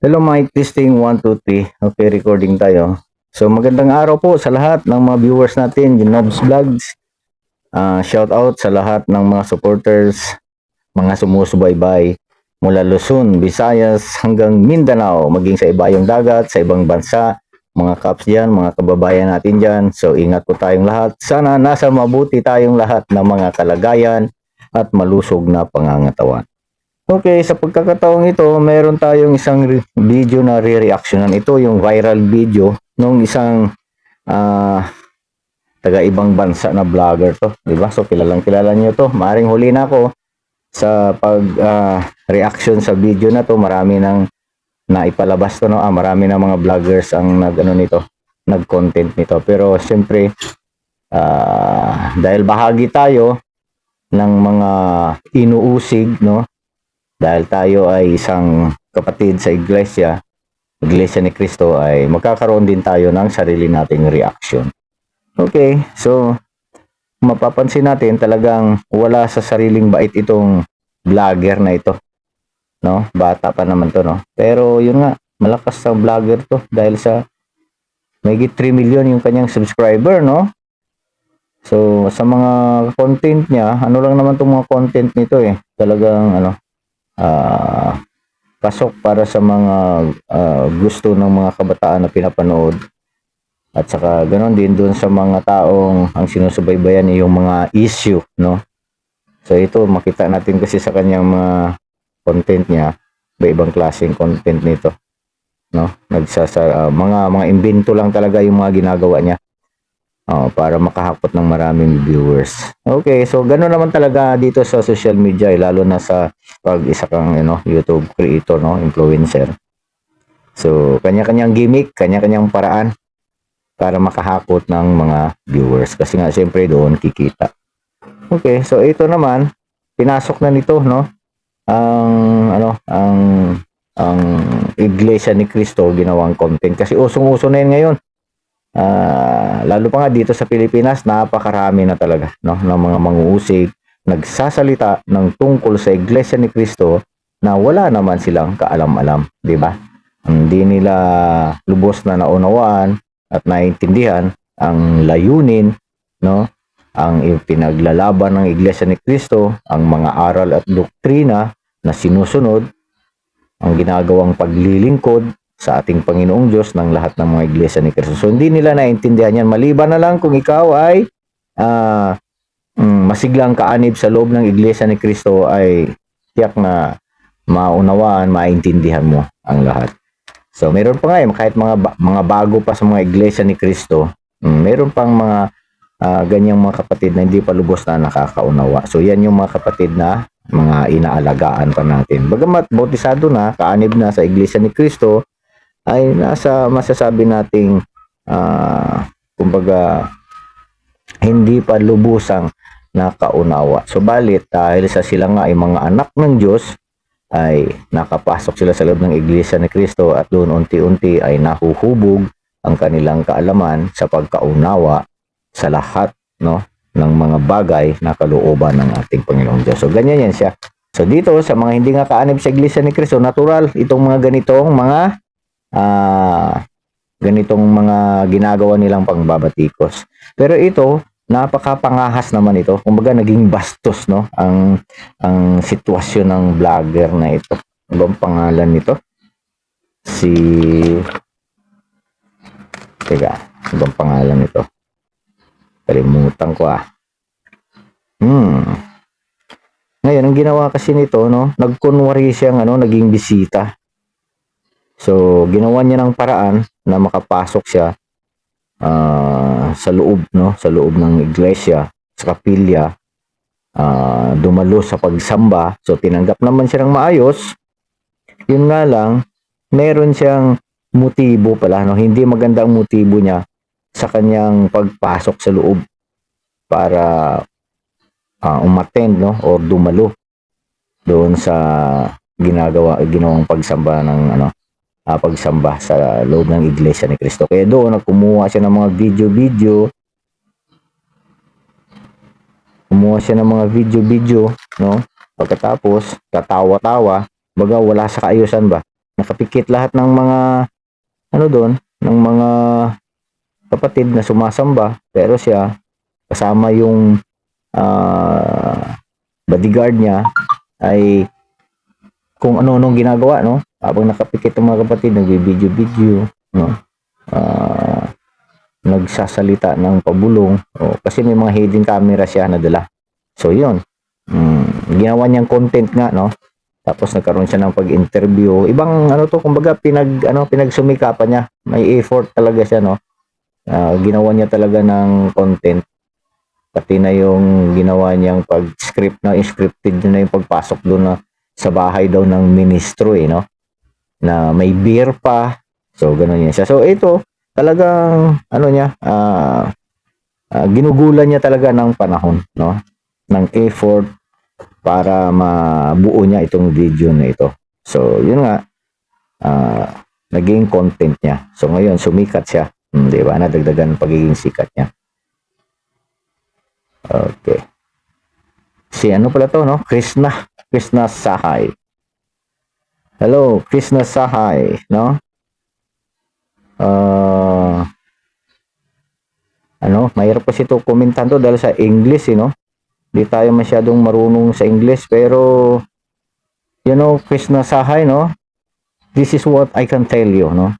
Hello mic testing 1 2 3. Okay, recording tayo. So magandang araw po sa lahat ng mga viewers natin, Nobs Vlogs. Shout out sa lahat ng mga supporters, mga sumusubaybay mula Luzon, Visayas hanggang Mindanao, maging sa ibayong dagat, sa ibang bansa, mga kaps diyan, mga kababayan natin diyan. So ingat po tayong lahat. Sana nasa mabuti tayong lahat ng mga kalagayan at malusog na pangangatawan. Okay, sa pagkakataong ito, meron tayong isang video na re-reactionan. Ito yung viral video nung isang taga-ibang bansa na vlogger to, di ba? So kilalang kilala niyo to. Maring huli na ako sa pag reaction sa video na to. Marami nang naipalabas to, no? Marami na mga vloggers ang nag-content nito. Pero siyempre, dahil bahagi tayo ng mga inuusig, no? Dahil tayo ay isang kapatid sa Iglesia ni Cristo, ay magkakaroon din tayo ng sarili nating reaction. Okay, so mapapansin natin talagang wala sa sariling bait itong vlogger na ito. No? Bata pa naman to, no? Pero yun nga, malakas ang vlogger to dahil sa may 3 million yung kanyang subscriber, no? So sa mga content niya, ano lang naman itong mga content nito eh. Talagang pasok para sa mga gusto ng mga kabataan na pinapanood, at saka ganoon din doon sa mga taong ang sinusubaybayan yung mga issue, no? So ito makita natin kasi sa kanyang mga content niya, ibang klaseng content nito, no? Mga imbento lang talaga yung mga ginagawa niya. Para makahakot ng maraming viewers. Okay, so gano'n naman talaga dito sa social media, lalo na sa pag isa kang YouTube creator, no, influencer. So kanya-kanyang gimmick, kanya-kanyang paraan para makahakot ng mga viewers kasi nga siyempre doon kikita. Okay, so ito naman pinasok na nito, no, ang Iglesia ni Cristo ginawang content kasi usong-uso na yun ngayon. Lalo pa nga dito sa Pilipinas, napakarami na talaga, no, ng mga manguusig nagsasalita ng tungkol sa Iglesia ni Cristo na wala naman silang kaalam-alam, di ba? Hindi nila lubos na naunawaan at naiintindihan ang layunin, no, ang ipinaglalaban ng Iglesia ni Cristo, ang mga aral at doktrina na sinusunod, ang ginagawang paglilingkod sa ating Panginoong Diyos ng lahat ng mga Iglesia ni Cristo. So hindi nila naintindihan yan, maliban na lang kung ikaw ay masiglang kaanib sa loob ng Iglesia ni Cristo, ay tiyak na maunawaan, maintindihan mo ang lahat. So meron pa nga kahit mga bago pa sa mga Iglesia ni Cristo, meron pang mga ganyang mga kapatid na hindi pa lubos na nakakaunawa. So yan yung mga kapatid na mga inaalagaan pa natin. Bagamat bautisado na, kaanib na sa Iglesia ni Cristo, ay nasa masasabi nating kumbaga hindi pa lubusang nakaunawa. Subalit dahil sa sila nga ay mga anak ng Diyos, ay nakapasok sila sa loob ng Iglesia ni Cristo at doon unti-unti ay nahuhubog ang kanilang kaalaman sa pagkaunawa sa lahat, no, ng mga bagay na kalooban ng ating Panginoong Diyos. So ganyan yan siya. So dito sa mga hindi nga kaanib sa Iglesia ni Cristo, natural itong mga ganitong mga ginagawa nilang pangbabatikos. Pero ito, napakapangahas naman ito. Kumbaga naging bastos, no, ang sitwasyon ng vlogger na ito. Ano bang pangalan nito? Teka, ano bang pangalan nito? Kalimutan ko Ngayon, ang ginawa kasi nito, no, nagkunwari siyang naging bisita. So, ginawa niya ng paraan na makapasok siya sa loob, no, sa loob ng iglesia, sa kapilya, dumalo sa pagsamba. So, tinanggap naman siya ng maayos. Yun nga lang, meron siyang motibo pala, no, hindi maganda ang motibo niya sa kanyang pagpasok sa loob para umattend, no, or dumalo doon sa ginawang pagsamba ng pagsamba sa loob ng Iglesia ni Cristo. Kaya doon kumuha siya ng mga video-video, no? Pagkatapos tatawa-tawa, baga wala sa kaayusan ba? nakapikit lahat ng mga ano doon, ng mga kapatid na sumasamba, pero siya kasama yung bodyguard niya ay kung ano-anong ginagawa, no? Habang nakapikit ang mga kapatid, nagbi-video-video, no? Ah, nagsasalita ng pabulong, kasi may mga hidden camera siya na dala. So, yun. Ginawa niyang content nga, no? Tapos nagkaroon siya ng pag-interview. Ibang ano to, kumbaga pinagsumikapan niya. May effort talaga siya, no? Ginawa niya talaga ng content. Pati na yung ginawa niyang pag-script na, scripted na yung pagpasok doon na sa bahay daw ng ministro, no? Na may beer pa. So, ganun yan siya. So, ito, talagang, ano niya, ginugulan niya talaga ng panahon, no? Ng effort para mabuo niya itong video na ito. So, yun nga, naging content niya. So, ngayon, sumikat siya. Di ba? Nadagdagan ang pagiging sikat niya. Okay. Si ano pala to, no? Krishna Sahay. Hello, Krishna Sahay, no? Mahirap kasi ito komentan to dahil sa English, no? Di tayo masyadong marunong sa English, pero Krishna Sahay, no? This is what I can tell you, no?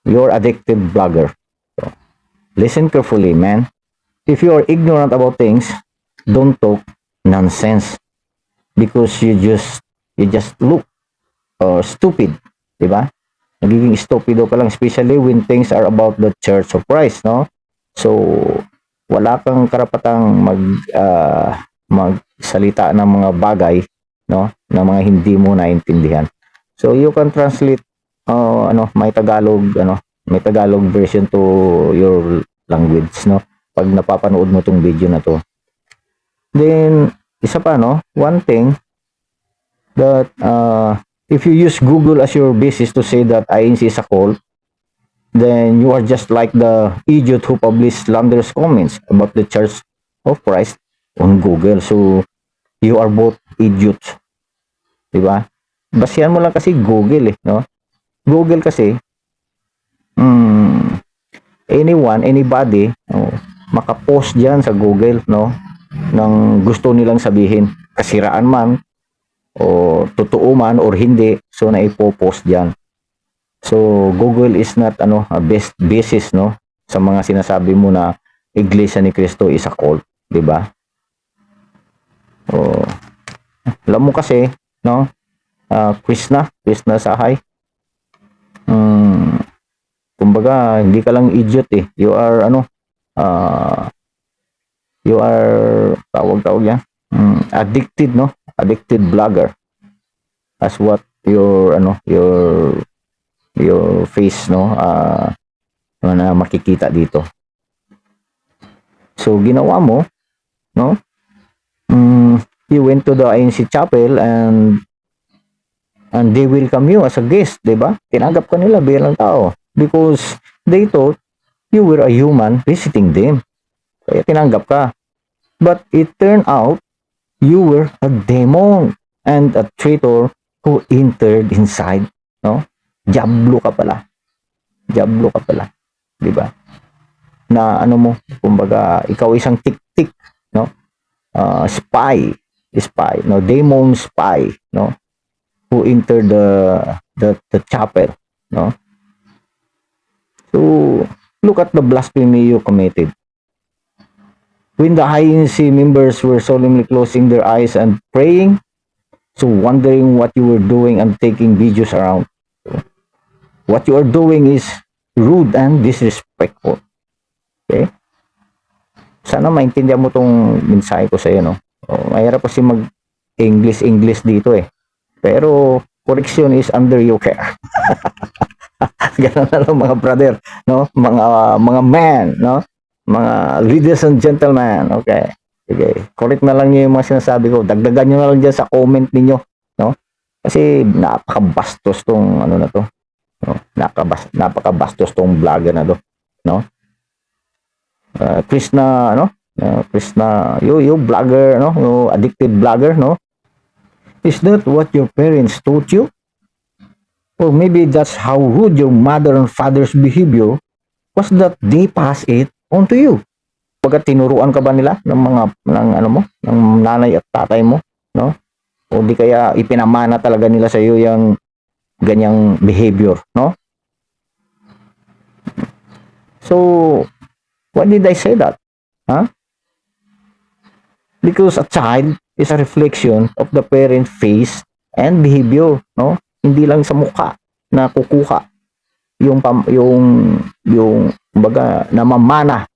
You're addicted blogger. So, listen carefully, man. If you are ignorant about things, don't talk nonsense because you just look stupid, di ba? Nagiging stupido ka lang, especially when things are about the Church of Christ, no? So, wala kang karapatang magsalita ng mga bagay, no, na mga hindi mo naintindihan. So, you can translate may Tagalog version to your language, no? Pag napapanood mo tong video na to. Then, isa pa, no? One thing that if you use Google as your basis to say that INC is a cult, then you are just like the idiot who published slanderous comments about the Church of Christ on Google. So, you are both idiots. Diba? Basihan mo lang kasi Google, no? Google kasi, anybody, makapost dyan sa Google, no? Nang gusto nilang sabihin, kasiraan man, o totoo man or hindi, so naipopost dyan. So Google is not a best basis, no, sa mga sinasabi mo na Iglesia ni Cristo is a cult, di ba? Alam mo kasi, no, Krishna Sahay, kumbaga hindi ka lang idiot, you are tawag yan, addicted, no, addicted blogger, as what your face, no, na makikita dito. So ginawa mo, no, you went to the INC chapel and they welcome you as a guest, di ba? Tinanggap ka nila bilang tao because they thought you were a human visiting them. Kaya tinanggap ka. But it turned out you were a demon and a traitor who entered inside, no? Diablo ka pala. Di ba? Na kumbaga, ikaw isang tik-tik, no? Spy, no? Demon spy, no? Who entered the chapel, no? So, look at the blasphemy you committed. When the INC members were solemnly closing their eyes and praying, so wondering what you were doing and taking videos around. What you are doing is rude and disrespectful. Okay? Sana maintindihan mo tong mensahe ko sa iyo, no? Mahirap kasi mag-English dito, Pero correction is under your care. Ganun na lang mga brother, no? Mga man, no? Mga ladies and gentlemen, okay. Sige, correct na lang yung mga sinasabi ko. Dagdagan nyo na lang dyan sa comment ninyo, no? Kasi napakabastos tong na to. No? Napakabastos tong vlogger na to, no? Krishna, Krishna, you vlogger, no? You addicted vlogger, no? Is that what your parents taught you? Or maybe that's how rude your mother and father's behavior was that they pass it on to you. Pagkat tinuruan ka ba nila ng mga ng ano mo, ng nanay at tatay mo, no? O di kaya ipinamana talaga nila sa iyo yung ganyang behavior, no? So, why did I say that? Huh? Because a child is a reflection of the parent face and behavior, no? Hindi lang sa mukha na kukuha yung kumbaga namamana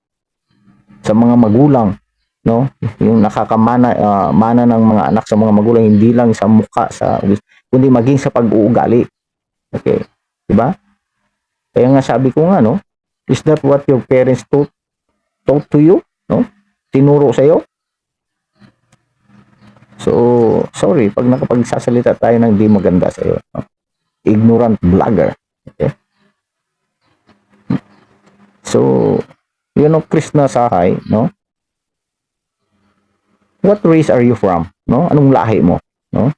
sa mga magulang, no? Yung nakakamana mana ng mga anak sa mga magulang hindi lang sa mukha kundi maging sa pag-uugali. Okay? 'Di ba? Kaya nga sabi ko nga, no? Is that what your parents taught to you, no? Tinuro sa iyo? So, sorry pag nakapagsasalita tayo ng di maganda sa iyo, no? Ignorant vlogger. Okay? So, Krishna Sahay, no? What race are you from? No? Anong lahi mo? No?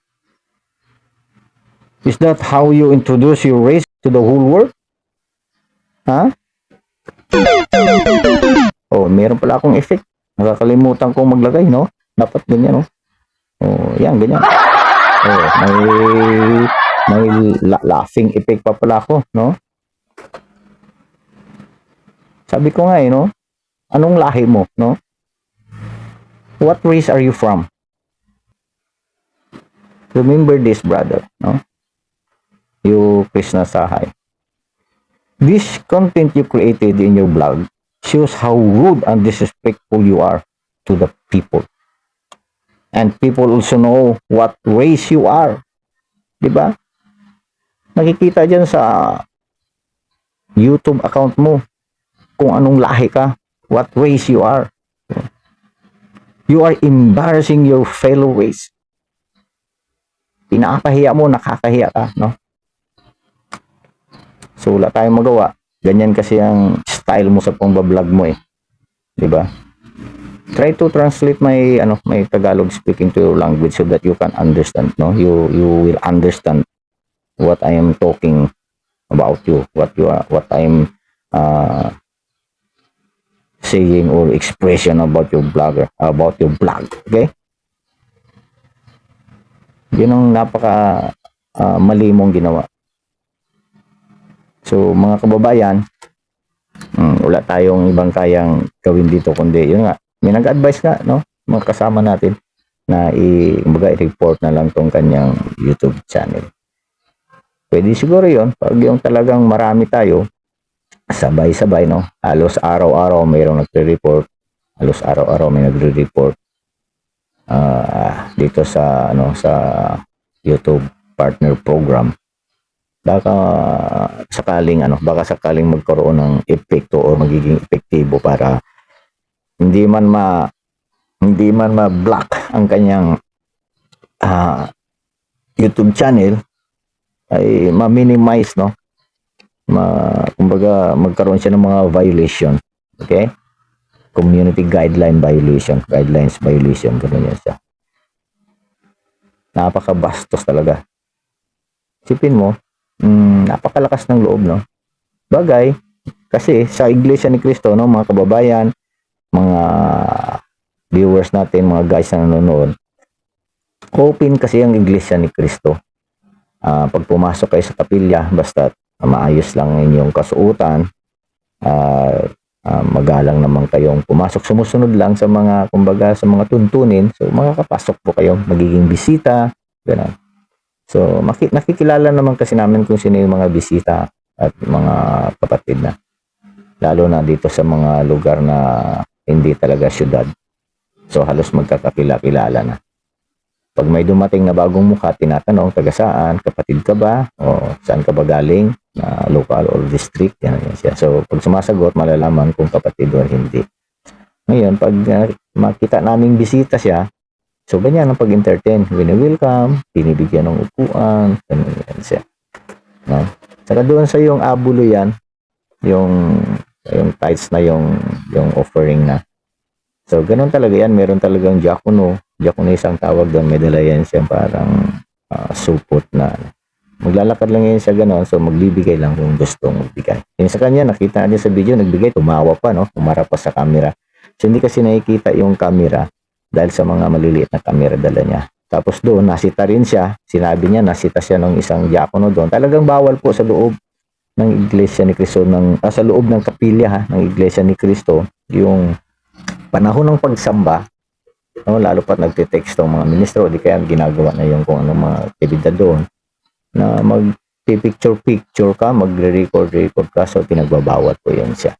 Is that how you introduce your race to the whole world? Ha? Oh, meron pala akong effect. Nakakalimutan kong maglagay, no? Dapat ganyan, no? Oh, yan, ganyan. Oh, may laughing effect pa pala ako, no? Sabi ko nga, no? Anong lahi mo, no? What race are you from? Remember this, brother, no? You Krishna Sahay. This content you created in your blog shows how rude and disrespectful you are to the people. And people also know what race you are. Diba? Nakikita dyan sa YouTube account mo kung anong lahi ka, what race you are. You are embarrassing your fellow race. Pinakahiya mo, nakakahiya ka, no? So, wala tayong magawa. Ganyan kasi ang style mo sa pangbablog mo eh. 'Di ba? Try to translate my Tagalog speaking to your language so that you can understand, no? You will understand what I am talking about you, what I am saying or expression about your blog, okay? Yun ang napaka mali mong ginawa. So, mga kababayan, wala tayong ibang kayang gawin dito kundi yun nga, may nag-advise nga, no? Mga kasama natin na i-report na lang tong kanyang YouTube channel. Pwede siguro yun, pag yung talagang marami tayo, sabay-sabay, no? Halos araw-araw mayroong nagre-report, halos araw-araw may nagre-report dito sa YouTube partner program. Baka sakaling magkaroon ng epekto o magiging epektibo para hindi man ma-block ang kanyang YouTube channel, ay ma-minimize, no? Kumbaga magkaroon siya ng mga violation, okay? Community guidelines violation, ganun yan siya. Napakabastos talaga. Sipin mo, napakalakas ng loob, no? Bagay, kasi sa Iglesia ni Cristo, no, mga kababayan, mga viewers natin, mga guys na nanonood, open kasi ang Iglesia ni Cristo. Pag pumasok kayo sa kapilya, basta maayos lang inyong kasuotan, magalang naman kayong pumasok, sumusunod lang sa mga, kumbaga, sa mga tuntunin, so makakapasok po kayo, magiging bisita, gano'n. So, nakikilala naman kasi namin kung sino yung mga bisita at mga kapatid na. Lalo na dito sa mga lugar na hindi talaga syudad. So, halos magkakakilala na. Pag may dumating na bagong mukha, tinatanong, taga saan, kapatid ka ba? O saan ka ba galing? Na local or district? Yan siya. So, pag sumasagot, malalaman kung kapatid o hindi. Ngayon, pag makita naming bisita siya, so, ganyan ang pag-entertain. Wini-welcome, binibigyan ng upuan, ganyan siya. No? Saka doon sa yung abulo yan, yung tithes na yung offering na. So, ganun talaga yan. Meron talagang diakono. Diakono isang tawag doon. May dala yan siya parang supot na Maglalakad lang yan sa ganon, so magbibigay lang kung gustong magbigay. Yung sa kanya, nakita niya sa video, nagbigay, tumawa pa, no? Umarap pa sa camera. So hindi kasi nakikita yung camera dahil sa mga maliliit na camera dala niya. Tapos doon, nasita rin siya. Sinabi niya, nasita siya ng isang diakono doon. Talagang bawal po sa loob ng Iglesia ni Cristo, sa loob ng kapilya ng Iglesia ni Cristo, yung panahon ng pagsamba, no, lalo pat nagte-text ang mga ministro, di kaya ginagawa na yung kung anong mga aktividad doon, na mag-picture ka, magre-record ka, so pinagbabawal po yun siya.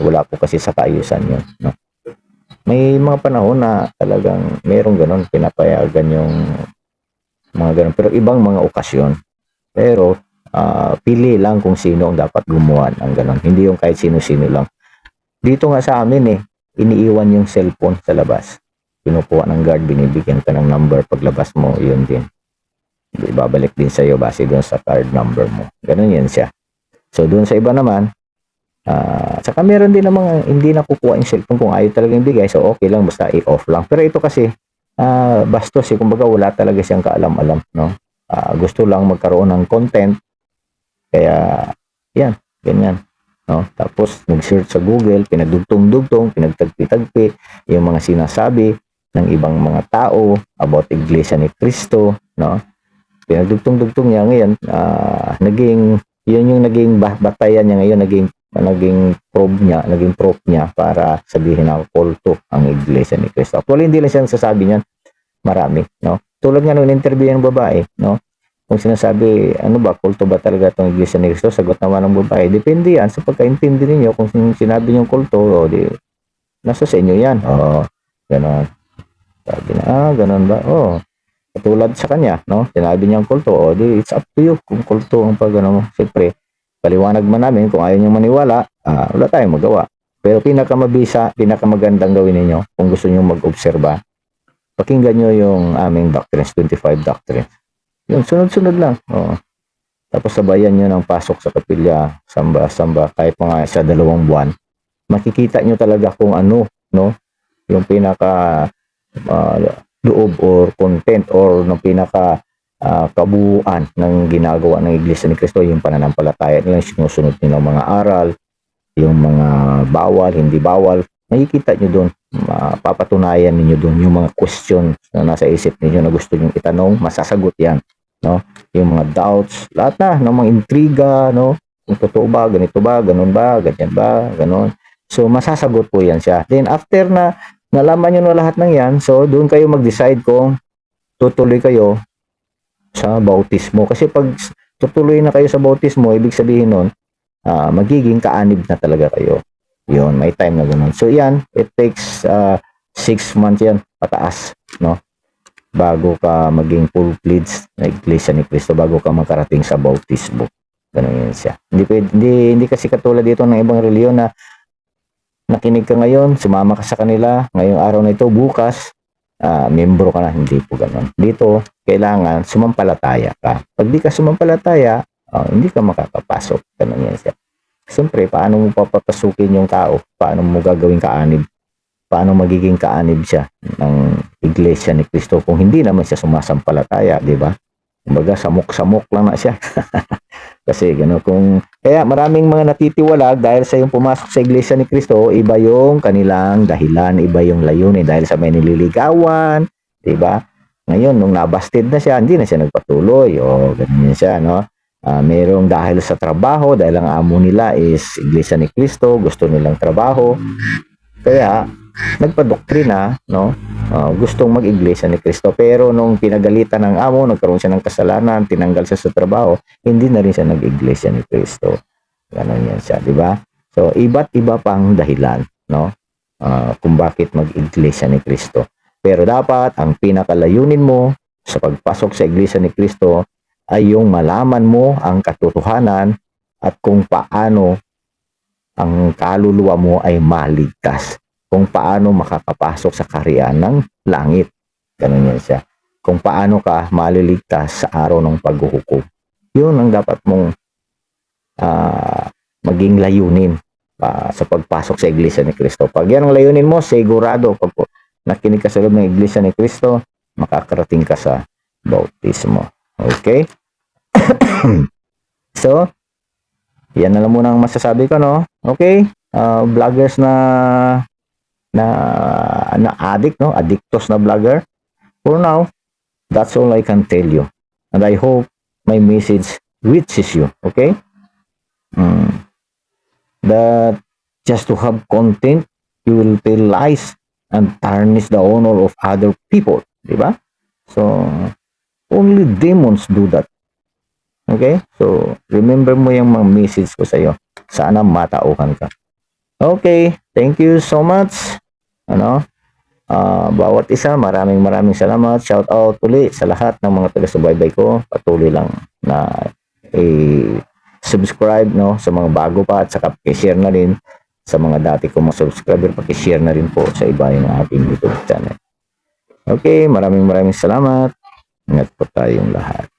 Wala po kasi sa kaayusan yun, no? May mga panahon na talagang merong ganon, pinapayagan yung mga ganon, pero ibang mga okasyon. Pero pili lang kung sino ang dapat gumawa ng ganon, hindi yung kahit sino-sino lang. Dito nga sa amin iniiwan yung cellphone sa labas, kinukuha ng guard, binibigyan ka ng number, paglabas mo yun din, babalik din sa iyo base doon sa card number mo, ganon yan siya. So doon sa iba naman, saka meron din namang hindi nakukuha yung cellphone kung ayaw talagang bigay, so okay lang, basta i-off lang. Pero ito kasi bastos kumbaga wala talaga siyang kaalam-alam, no? Gusto lang magkaroon ng content, kaya yan, ganyan, no? Tapos nag-search sa Google, pinagdugtong-dugtong, pinagtagpi-tagpi yung mga sinasabi ng ibang mga tao about Iglesia ni Cristo, no? Pinagdugtong-dugtong niya ngayon, yun yung naging batayan niya ngayon, naging proof niya para sabihin na kulto ang Iglesia ni Cristo. Actually, hindi lang siya sasabi niyan, marami, no? Tulad nga nung interview ng babae, no? Kung sinasabi, ano ba, kulto ba talaga itong Iglesia ni Cristo? Sagot naman ng babae, depende yan sa pagkaintindi ninyo. Kung sinabi niyong kulto, di, nasa sa inyo yan. Ganon. Sabi na, ganon ba? Katulad sa kanya, no? Sinabi niyang kulto, di, it's up to you kung kulto ang pag-ano mo. Siyempre, paliwanag man namin, kung ayaw niyong maniwala, wala tayong magawa. Pero pinakamagandang gawin ninyo, kung gusto niyong mag-obserba, pakinggan niyo yung aming doctrines, 25 doctrines. Yung sunod-sunod lang. Tapos sabayan niyo ng pasok sa kapilya, samba, kahit mga sa 2 buwan. Makikita niyo talaga kung ano, no? Yung pinaka loob or content or ng pinaka kabuuan ng ginagawa ng Iglesia ni Cristo, yung pananampalataya nila, sinusunod nila mga aral, yung mga bawal, hindi bawal, makikita nyo doon, papatunayan niyo doon yung mga question na nasa isip niyo na gusto niyo itanong, masasagot yan, no? Yung mga doubts, lahat na ng mga intriga, no? Kung totoo ba, ganito ba, ganun ba, ganyan ba, ganun. So masasagot po yan siya. Then after na nalaman niyo na lahat ng yan, so doon kayo mag-decide kung tutuloy kayo sa bautismo. Kasi pag tutuloy na kayo sa bautismo, ibig sabihin nun, magiging kaanib na talaga kayo. Yun, may time na ganun. So yan, it takes 6 months yan, pataas, no? Bago ka maging full-fledged na Iglesia ni Cristo, bago ka makarating sa bautismo. Ganun yun siya. Hindi kasi katulad dito ng ibang reliyon na nakinig ka ngayon, sumama ka sa kanila, ngayong araw na ito, bukas, membro ka na. Hindi po ganun. Dito, kailangan sumampalataya ka. Pag di ka sumampalataya, hindi ka makakapasok. Ganun yan siya. Siyempre, paano mo papapasukin yung tao? Paano mo gagawin kaanib? Paano magiging kaanib siya ng Iglesia ni Cristo kung hindi naman siya sumasampalataya, di ba? Kumbaga, samok-samok lang na siya. Kasi gano'n, kaya maraming mga natitiwalag dahil sa yung pumasok sa Iglesia ni Cristo, iba yung kanilang dahilan, iba yung layunin dahil sa may nililigawan, di ba? Ngayon, nung nabasted na siya, hindi na siya nagpatuloy. Ganyan siya, no? Merong dahil sa trabaho, dahil ang amo nila is Iglesia ni Cristo, gusto nilang trabaho. Kaya, nagpadoktrina, no? Gustong mag-Iglesia ni Cristo. Pero nung pinagalitan ng amo, nagkaroon siya ng kasalanan, tinanggal siya sa trabaho, hindi na rin siya nag-Iglesia ni Cristo. Ganon yan siya, di ba? So, iba't iba pang dahilan, no? Kung bakit mag-Iglesia ni Cristo. Pero dapat, ang pinakalayunin mo sa pagpasok sa Iglesia ni Cristo ay yung malaman mo ang katotohanan at kung paano ang kaluluwa mo ay maligtas. Kung paano makakapasok sa kaharian ng langit. Ganun yan siya. Kung paano ka maliligtas sa araw ng paghuhukom. Yun ang dapat mong maging layunin sa pagpasok sa Iglesia ni Cristo. Pag yan ang layunin mo, sigurado, pag nakinig ka sa loob ng Iglesia ni Cristo, makakarating ka sa bautismo. Okay? So, yan na lang muna ang masasabi ko, no? Okay? Vloggers na addict, no? Addictos na vlogger. For now, that's all I can tell you. And I hope my message reaches you, okay? That just to have content, you will tell lies and tarnish the honor of other people, di ba? So, only demons do that. Okay? So, remember mo yung mga message ko sa'yo. Sana matauhan ka. Okay, thank you so much. Ano? Bawat isa, maraming salamat. Shout out uli sa lahat ng mga taga-subaybay ko. Patuloy lang na subscribe, no, sa mga bago pa, at saka i-share na rin sa mga dati kong mga subscriber. Paki-share na rin po sa iba yung ating YouTube channel. Okay, maraming salamat. Ingat po tayong lahat.